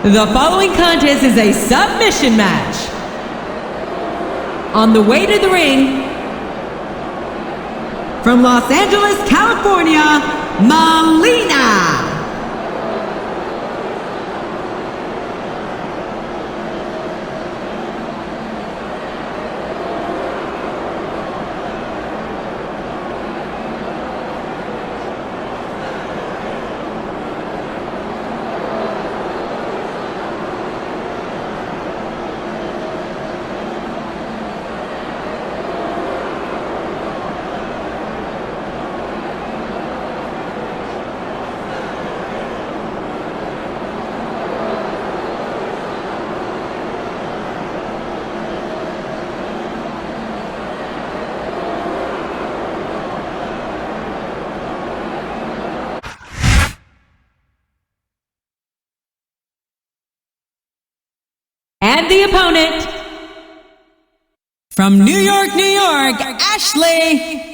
The following contest is a submission match. On the way to the ring, from Los Angeles, California, Melina. And the opponent, from New York, New York, Ashley.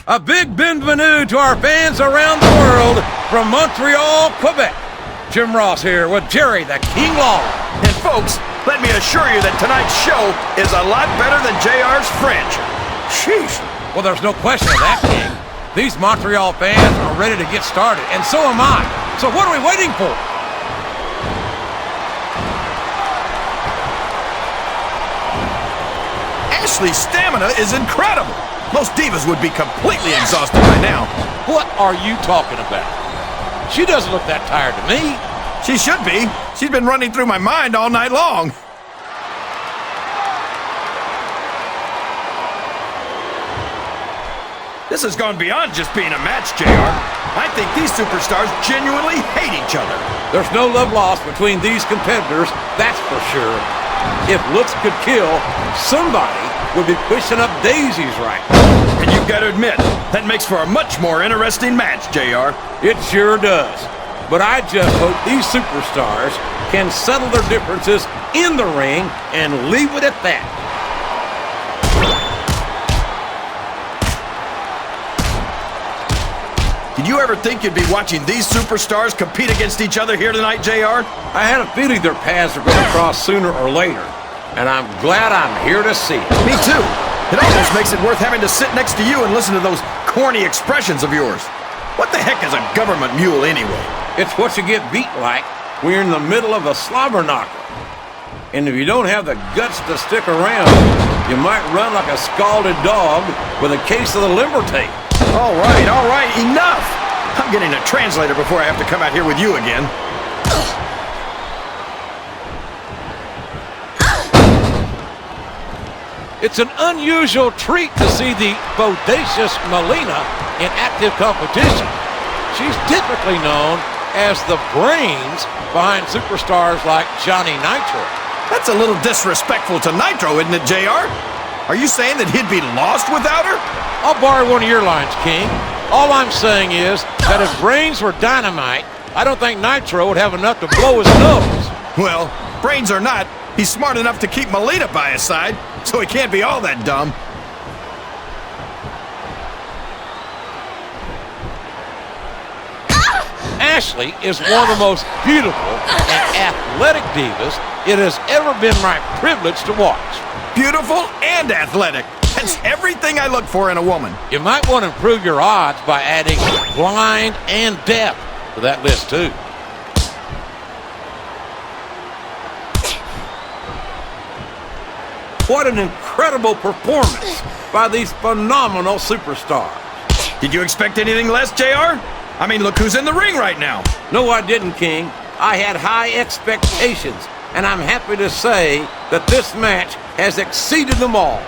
A big bienvenue to our fans around the world from Montreal, Quebec. Jim Ross here with Jerry the King Lawler. And folks, let me assure you that tonight's show is a lot better than JR's French. Sheesh. Well, there's no question of that, King. These Montreal fans are ready to get started, and so am I. So what are we waiting for? Ashley's stamina is incredible. Most divas would be completely exhausted by now. What are you talking about? She doesn't look that tired to me. She should be. She's been running through my mind all night long. This has gone beyond just being a match, JR. I think these superstars genuinely hate each other. There's no love lost between these competitors, that's for sure. If looks could kill, somebody would be pushing up daisies right now. And you've got to admit, that makes for a much more interesting match, JR. It sure does. But I just hope these superstars can settle their differences in the ring and leave it at that. Did you ever think you'd be watching these superstars compete against each other here tonight, JR? I had a feeling their paths are going to cross sooner or later. And I'm glad I'm here to see it. Me too. It almost makes it worth having to sit next to you and listen to those corny expressions of yours. What the heck is a government mule anyway? It's what you get beat like when you're in the middle of a slobber knocker. And if you don't have the guts to stick around, you might run like a scalded dog with a case of the limber tape. All right, enough! I'm getting a translator before I have to come out here with you again. It's an unusual treat to see the bodacious Melina in active competition. She's typically known as the brains behind superstars like Johnny Nitro. That's a little disrespectful to Nitro, isn't it, JR? Are you saying that he'd be lost without her? I'll borrow one of your lines, King. All I'm saying is that if brains were dynamite, I don't think Nitro would have enough to blow his nose. Well, brains or not, he's smart enough to keep Melina by his side, so he can't be all that dumb. Ashley is one of the most beautiful and athletic divas it has ever been my privilege to watch. Beautiful and athletic. That's everything I look for in a woman. You might want to improve your odds by adding blind and deaf to that list, too. What an incredible performance by these phenomenal superstars. Did you expect anything less, JR? I mean, look who's in the ring right now. No, I didn't, King. I had high expectations, and I'm happy to say that this match has exceeded them all.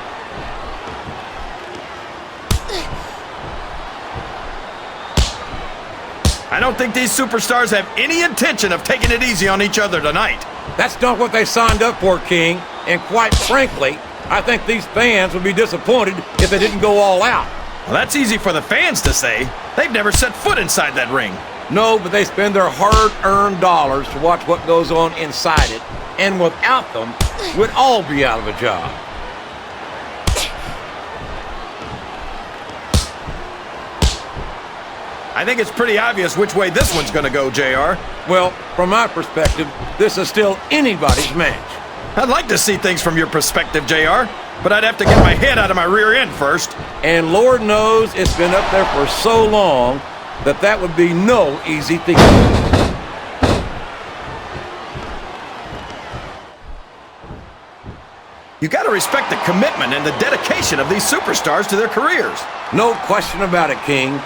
I don't think these superstars have any intention of taking it easy on each other tonight. That's not what they signed up for, King. And quite frankly, I think these fans would be disappointed if they didn't go all out. Well, that's easy for the fans to say. They've never set foot inside that ring. No, but they spend their hard-earned dollars to watch what goes on inside it, and without them, we'd all be out of a job. I think it's pretty obvious which way this one's going to go, JR. Well, from my perspective, this is still anybody's match. I'd like to see things from your perspective, JR, but I'd have to get my head out of my rear end first. And Lord knows it's been up there for so long that that would be no easy feat. You got to respect the commitment and the dedication of these superstars to their careers. No question about it, King.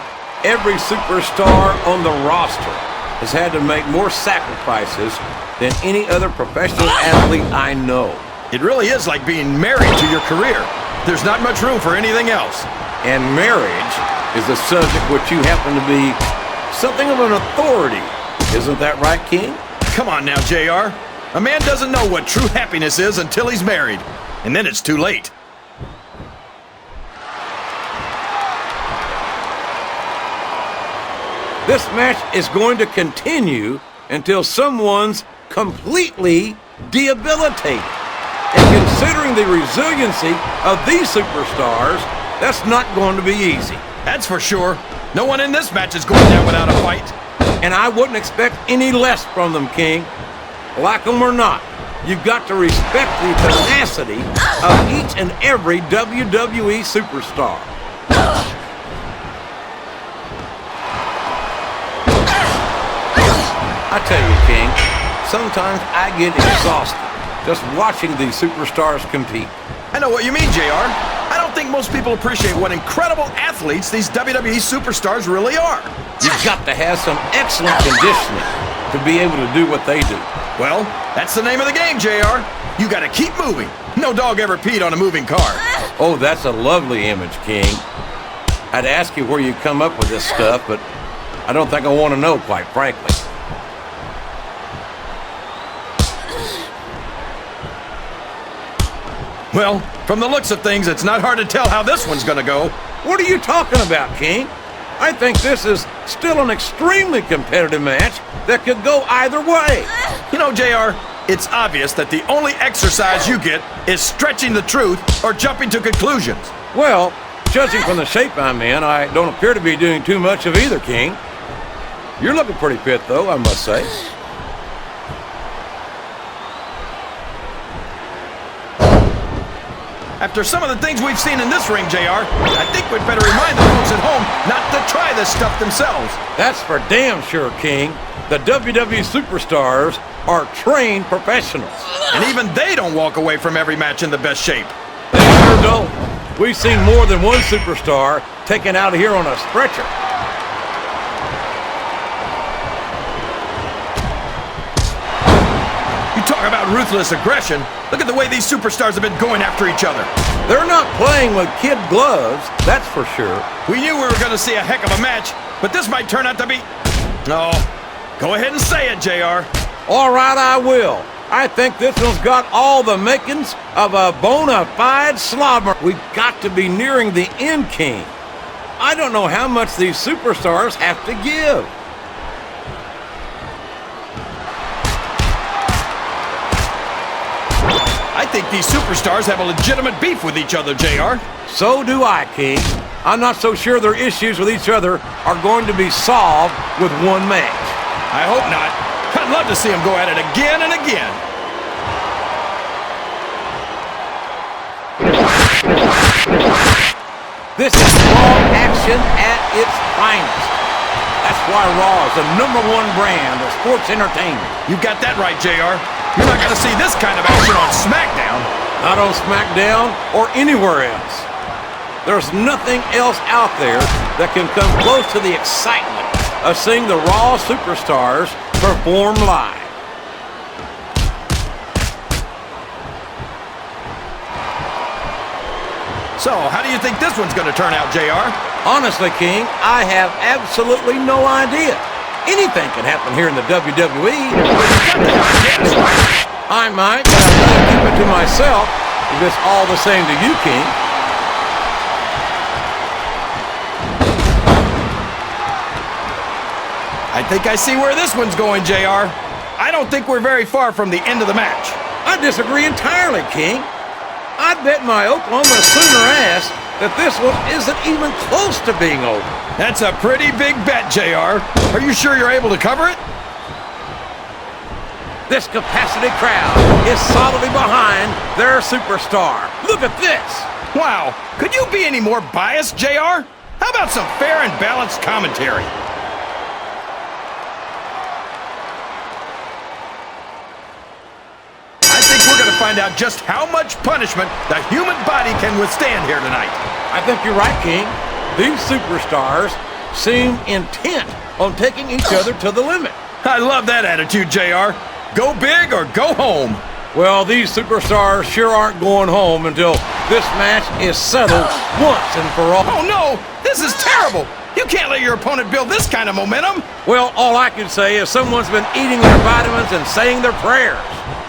Every superstar on the roster has had to make more sacrifices than any other professional athlete I know. It really is like being married to your career. There's not much room for anything else. And marriage is a subject which you happen to be something of an authority. Isn't that right, King? Come on now, JR. A man doesn't know what true happiness is until he's married. And then it's too late. This match is going to continue until someone's completely debilitated. And considering the resiliency of these superstars, that's not going to be easy. That's for sure. No one in this match is going down without a fight. And I wouldn't expect any less from them, King. Like them or not, you've got to respect the tenacity of each and every WWE superstar. I tell you, King, sometimes I get exhausted just watching these superstars compete. I know what you mean, JR. I don't think most people appreciate what incredible athletes these WWE superstars really are. You've got to have some excellent conditioning to be able to do what they do. Well, that's the name of the game, JR. You got to keep moving. No dog ever peed on a moving car. Oh, that's a lovely image, King. I'd ask you where you come up with this stuff, but I don't think I want to know, quite frankly. Well, from the looks of things, it's not hard to tell how this one's going to go. What are you talking about, King? I think this is still an extremely competitive match that could go either way. You know, JR, it's obvious that the only exercise you get is stretching the truth or jumping to conclusions. Well, judging from the shape I'm in, I don't appear to be doing too much of either, King. You're looking pretty fit, though, I must say. After some of the things we've seen in this ring, JR, I think we'd better remind the folks at home not to try this stuff themselves. That's for damn sure, King. The WWE superstars are trained professionals. And even they don't walk away from every match in the best shape. They sure don't. We've seen more than one superstar taken out of here on a stretcher. You talk about ruthless aggression. Look at the way these superstars have been going after each other. They're not playing with kid gloves, that's for sure. We knew we were going to see a heck of a match, but this might turn out to be... No. Go ahead and say it, JR. All right, I will. I think this one's got all the makings of a bona fide slobber. We've got to be nearing the end, King. I don't know how much these superstars have to give. I think these superstars have a legitimate beef with each other, JR. So do I, King. I'm not so sure their issues with each other are going to be solved with one match. I hope not. I'd love to see them go at it again and again. This is Raw action at its finest. That's why Raw is the #1 brand of sports entertainment. You got that right, JR. You're not going to see this kind of action on Smackdown. Not on Smackdown or anywhere else. There's nothing else out there that can come close to the excitement of seeing the Raw superstars perform live. So, how do you think this one's going to turn out, JR? Honestly, King, I have absolutely no idea. Anything can happen here in the WWE. I might, but I'd rather keep it to myself if it's all the same to you, King. I think I see where this one's going, JR. I don't think we're very far from the end of the match. I disagree entirely, King. I'd bet my Oklahoma Sooner ass that this one isn't even close to being over. That's a pretty big bet, JR. Are you sure you're able to cover it? This capacity crowd is solidly behind their superstar. Look at this. Wow, could you be any more biased, JR? How about some fair and balanced commentary? I think we're going to find out just how much punishment the human body can withstand here tonight. I think you're right, King. These superstars seem intent on taking each other to the limit. I love that attitude, JR. Go big or go home. Well, these superstars sure aren't going home until this match is settled once and for all. Oh no, this is terrible. You can't let your opponent build this kind of momentum. Well, all I can say is someone's been eating their vitamins and saying their prayers.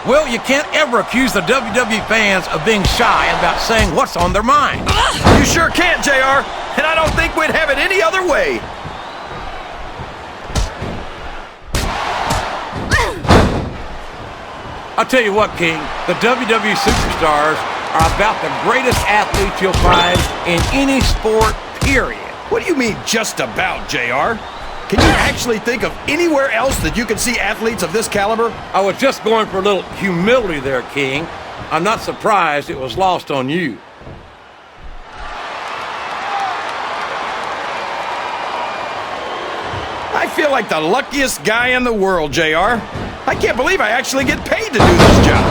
Well, you can't ever accuse the WWE fans of being shy about saying what's on their mind. You sure can't, JR, and I don't think we'd have it any other way. I'll tell you what, King, the WWE superstars are about the greatest athletes you'll find in any sport, period. What do you mean, just about, JR? Can you actually think of anywhere else that you can see athletes of this caliber? I was just going for a little humility there, King. I'm not surprised it was lost on you. I feel like the luckiest guy in the world, JR. I can't believe I actually get paid to do this job.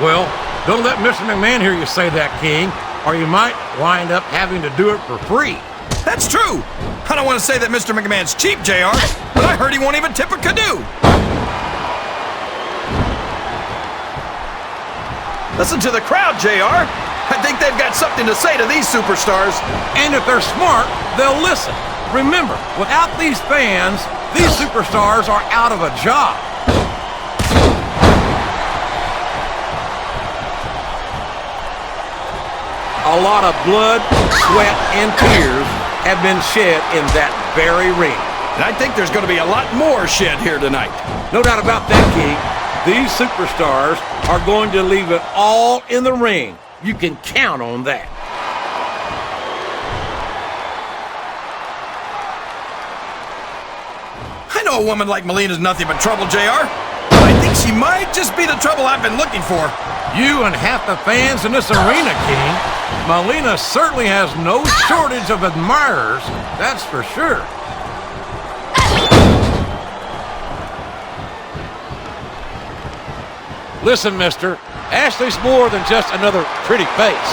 Well, don't let Mr. McMahon hear you say that, King, or you might wind up having to do it for free. That's true. I don't want to say that Mr. McMahon's cheap, JR, but I heard he won't even tip a canoe. Listen to the crowd, JR. I think they've got something to say to these superstars. And if they're smart, they'll listen. Remember, without these fans, these superstars are out of a job. A lot of blood, sweat, and tears have been shed in that very ring. And I think there's going to be a lot more shed here tonight. No doubt about that, King. These superstars are going to leave it all in the ring. You can count on that. I know a woman like Melina's nothing but trouble, JR. But I think she might just be the trouble I've been looking for. You and half the fans in this arena, King. Melina certainly has no shortage of admirers, that's for sure. Listen, mister, Ashley's more than just another pretty face,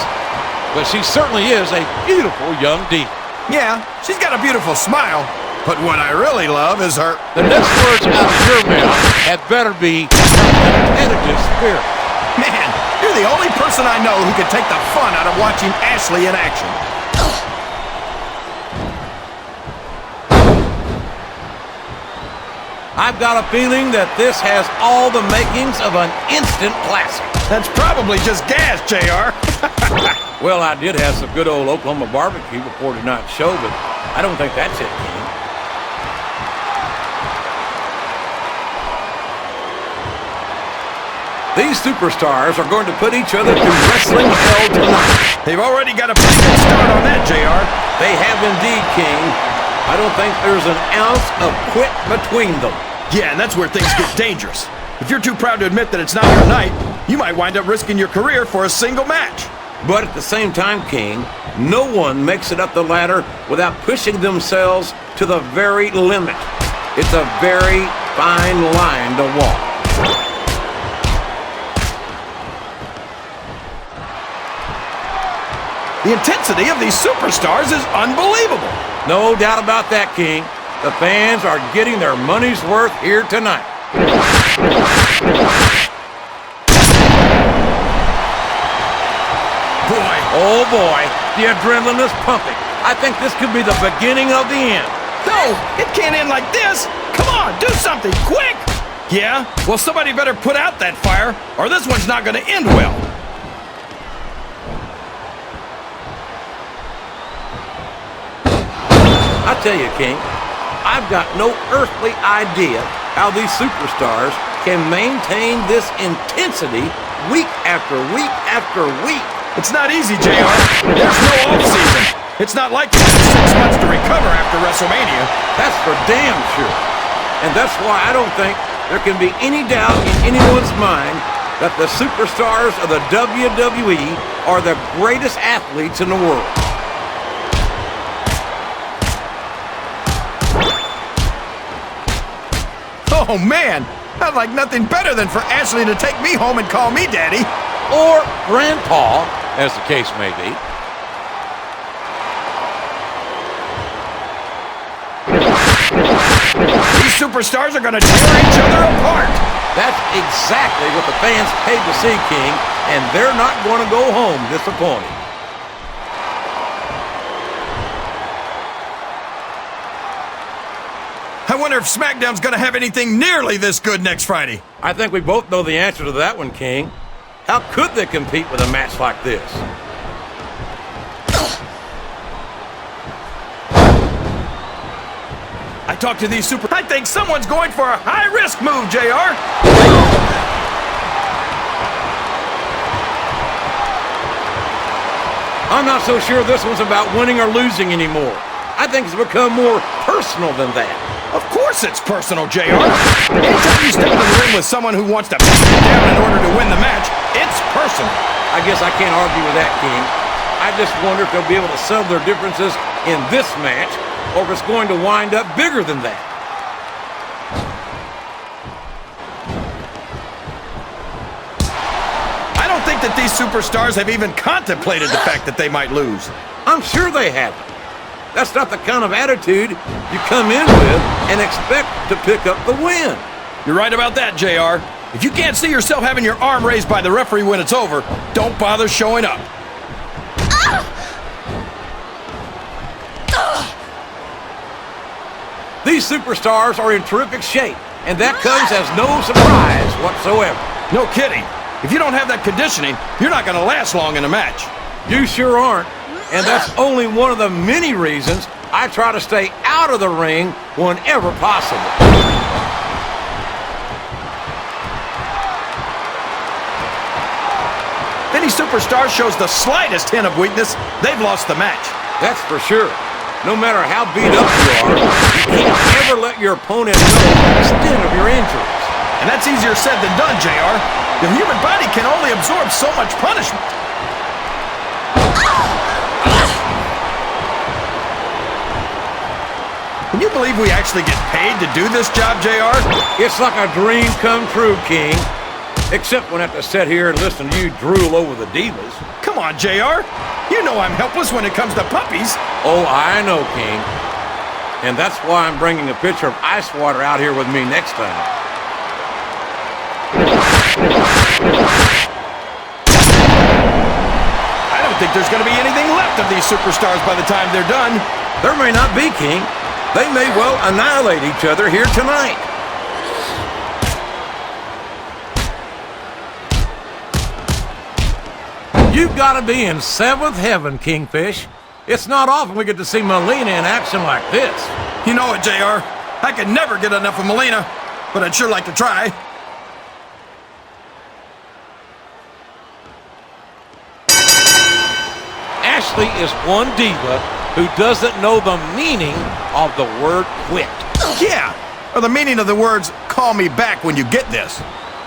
but she certainly is a beautiful young diva. Yeah, she's got a beautiful smile, but what I really love is her... The next words out of your mouth had better be competitive spirit. Man, you're the only person I know who can take the fun out of watching Ashley in action. I've got a feeling that this has all the makings of an instant classic. That's probably just gas, JR. Well, I did have some good old Oklahoma barbecue before tonight's show, but I don't think that's it, King. These superstars are going to put each other through wrestling hell tonight. They've already got a pretty good start on that, JR. They have indeed, King. I don't think there's an ounce of quit between them. Yeah, and that's where things get dangerous. If you're too proud to admit that it's not your night, you might wind up risking your career for a single match. But at the same time, King, no one makes it up the ladder without pushing themselves to the very limit. It's a very fine line to walk. The intensity of these superstars is unbelievable. No doubt about that, King. The fans are getting their money's worth here tonight. Boy. Oh boy, the adrenaline is pumping. I think this could be the beginning of the end. No, it can't end like this. Come on, do something, quick. Yeah? Well, somebody better put out that fire, or this one's not going to end well. I tell you, King, I've got no earthly idea how these superstars can maintain this intensity week after week after week. It's not easy, JR. There's no off-season. It's not like you have 6 months to recover after WrestleMania. That's for damn sure. And that's why I don't think there can be any doubt in anyone's mind that the superstars of the WWE are the greatest athletes in the world. Oh, man. I'd like nothing better than for Ashley to take me home and call me Daddy. Or Grandpa, as the case may be. These superstars are going to tear each other apart. That's exactly what the fans paid to see, King, and they're not going to go home disappointed. I wonder if SmackDown's going to have anything nearly this good next Friday. I think we both know the answer to that one, King. How could they compete with a match like this? I talked to these I think someone's going for a high-risk move, JR. I'm not so sure this one's about winning or losing anymore. I think it's become more personal than that. Of course it's personal, JR. Anytime you step in the ring with someone who wants to beat you down in order to win the match, it's personal. I guess I can't argue with that, King. I just wonder if they'll be able to settle their differences in this match, or if it's going to wind up bigger than that. I don't think that these superstars have even contemplated the fact that they might lose. I'm sure they haven't. That's not the kind of attitude you come in with and expect to pick up the win. You're right about that, JR. If you can't see yourself having your arm raised by the referee when it's over, don't bother showing up. These superstars are in terrific shape, and that comes as no surprise whatsoever. No kidding. If you don't have that conditioning, you're not going to last long in a match. You sure aren't, and that's only one of the many reasons I try to stay out of the ring whenever possible. If any superstar shows the slightest hint of weakness, they've lost the match. That's for sure. No matter how beat up you are, you can't ever let your opponent know the extent of your injuries. And that's easier said than done, JR. The human body can only absorb so much punishment. Can you believe we actually get paid to do this job, JR? It's like a dream come true, King. Except when I have to sit here and listen to you drool over the divas. Come on, JR. You know I'm helpless when it comes to puppies. Oh, I know, King. And that's why I'm bringing a pitcher of ice water out here with me next time. I don't think there's going to be anything left of these superstars by the time they're done. There may not be, King. They may well annihilate each other here tonight. You've got to be in seventh heaven, Kingfish. It's not often we get to see Melina in action like this. You know it, JR. I could never get enough of Melina, but I'd sure like to try. Ashley is one diva who doesn't know the meaning of the word quit. Yeah, or the meaning of the words, call me back when you get this.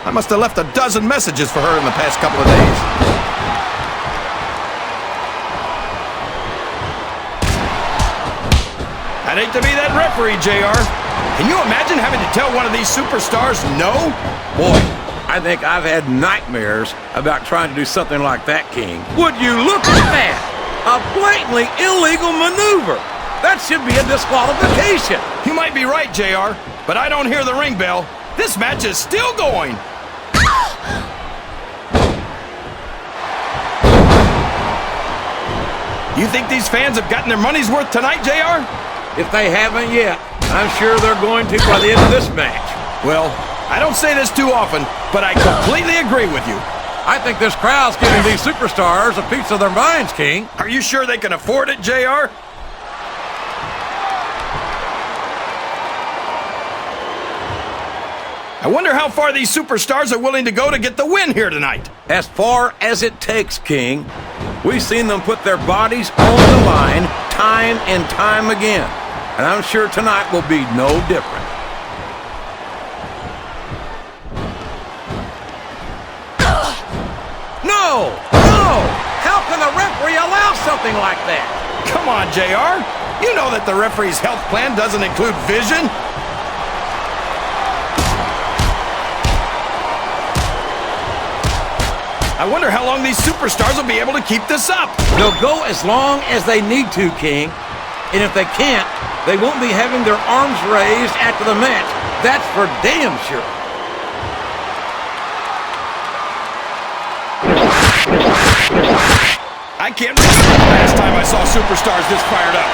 I must have left a dozen messages for her in the past couple of days. I'd hate to be that referee, JR. Can you imagine having to tell one of these superstars no? Boy, I think I've had nightmares about trying to do something like that, King. Would you look at that? A blatantly illegal maneuver. That should be a disqualification. You might be right, JR, but I don't hear the ring bell. This match is still going. You think these fans have gotten their money's worth tonight, JR? If they haven't yet, I'm sure they're going to by the end of this match. Well, I don't say this too often, but I completely agree with you. I think this crowd's giving these superstars a piece of their minds, King. Are you sure they can afford it, JR? I wonder how far these superstars are willing to go to get the win here tonight. As far as it takes, King. We've seen them put their bodies on the line time and time again. And I'm sure tonight will be no different. No! No! How can the referee allow something like that? Come on, JR. You know that the referee's health plan doesn't include vision. I wonder how long these superstars will be able to keep this up. They'll go as long as they need to, King. And if they can't, they won't be having their arms raised after the match. That's for damn sure. I can't remember the last time I saw superstars this fired up.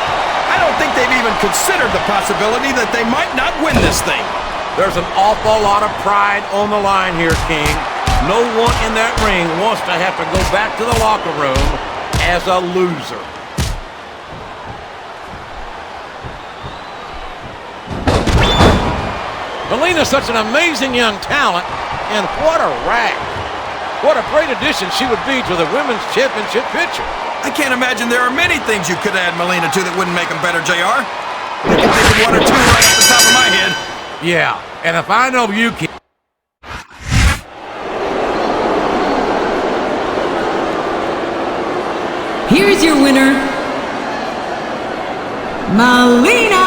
I don't think they've even considered the possibility that they might not win this thing. There's an awful lot of pride on the line here, King. No one in that ring wants to have to go back to the locker room as a loser. Melina's such an amazing young talent, and what a rack. What a great addition she would be to the Women's Championship picture. I can't imagine there are many things you could add Melina to that wouldn't make them better, JR. I can think of one or two right off the top of my head. Yeah, and if I know you can. Here's your winner, Melina.